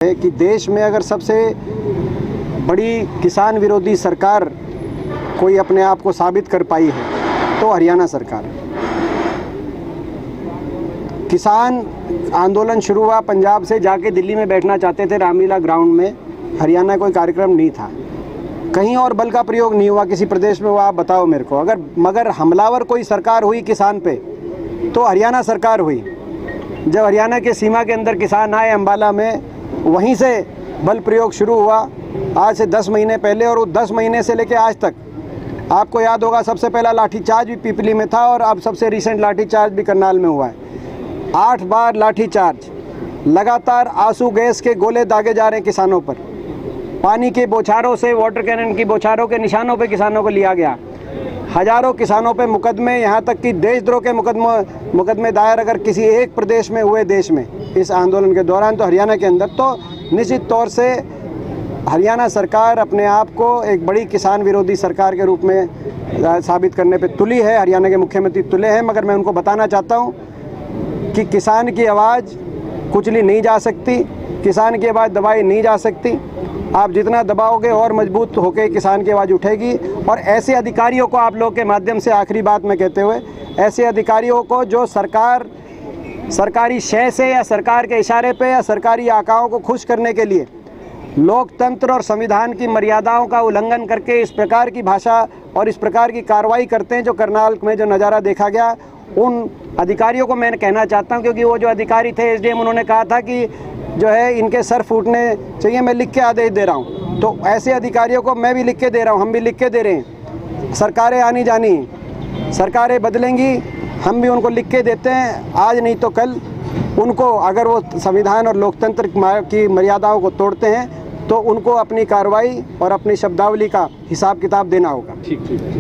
है कि देश में अगर सबसे बड़ी किसान विरोधी सरकार कोई अपने आप को साबित कर पाई है तो हरियाणा सरकार। किसान आंदोलन शुरू हुआ पंजाब से, जाके दिल्ली में बैठना चाहते थे रामलीला ग्राउंड में। हरियाणा कोई कार्यक्रम नहीं था, कहीं और बल का प्रयोग नहीं हुआ, किसी प्रदेश में हुआ आप बताओ मेरे को। मगर हमलावर कोई सरकार हुई किसान पे तो हरियाणा सरकार हुई। जब हरियाणा के सीमा के अंदर किसान आए अम्बाला में, वहीं से बल प्रयोग शुरू हुआ आज से 10 महीने पहले। और वो 10 महीने से लेकर आज तक आपको याद होगा, सबसे पहला लाठीचार्ज भी पिपली में था और अब सबसे रिसेंट लाठीचार्ज भी करनाल में हुआ है। 8 बार लाठीचार्ज, लगातार आंसू गैस के गोले दागे जा रहे हैं किसानों पर। पानी के बौछारों से, वाटर कैनन की बौछारों के निशानों पे किसानों को लिया गया। हजारों किसानों पे मुकदमे, यहाँ तक कि देशद्रोह के मुकदमे दायर अगर किसी एक प्रदेश में हुए देश में इस आंदोलन के दौरान, तो हरियाणा के अंदर, तो निश्चित तौर से हरियाणा सरकार अपने आप को एक बड़ी किसान विरोधी सरकार के रूप में साबित करने पे तुली है। हरियाणा के मुख्यमंत्री तुले हैं। मगर मैं उनको बताना चाहता हूँ कि किसान की आवाज़ कुचली नहीं जा सकती, किसान की आवाज़ दबाई नहीं जा सकती। आप जितना दबाओगे और मजबूत होकर किसान की आवाज़ उठेगी। और ऐसे अधिकारियों को आप लोग के माध्यम से आखिरी बात में कहते हुए, ऐसे अधिकारियों को जो सरकारी शय से या सरकार के इशारे पे या सरकारी आकाओं को खुश करने के लिए लोकतंत्र और संविधान की मर्यादाओं का उल्लंघन करके इस प्रकार की भाषा और इस प्रकार की कार्रवाई करते हैं, जो करनाल में जो नज़ारा देखा गया, उन अधिकारियों को मैं कहना चाहता हूं, क्योंकि वो जो अधिकारी थे एसडीएम, उन्होंने कहा था कि जो है इनके सर फूटने चाहिए, मैं लिख के आदेश दे रहा हूं। तो ऐसे अधिकारियों को मैं भी लिख के दे रहा हूं, हम भी लिख के दे रहे हैं। सरकारें आनी जानी, सरकारें बदलेंगी, हम भी उनको लिख के देते हैं। आज नहीं तो कल उनको, अगर वो संविधान और लोकतंत्र की मर्यादाओं को तोड़ते हैं तो उनको अपनी कार्रवाई और अपनी शब्दावली का हिसाब किताब देना होगा। ठीक।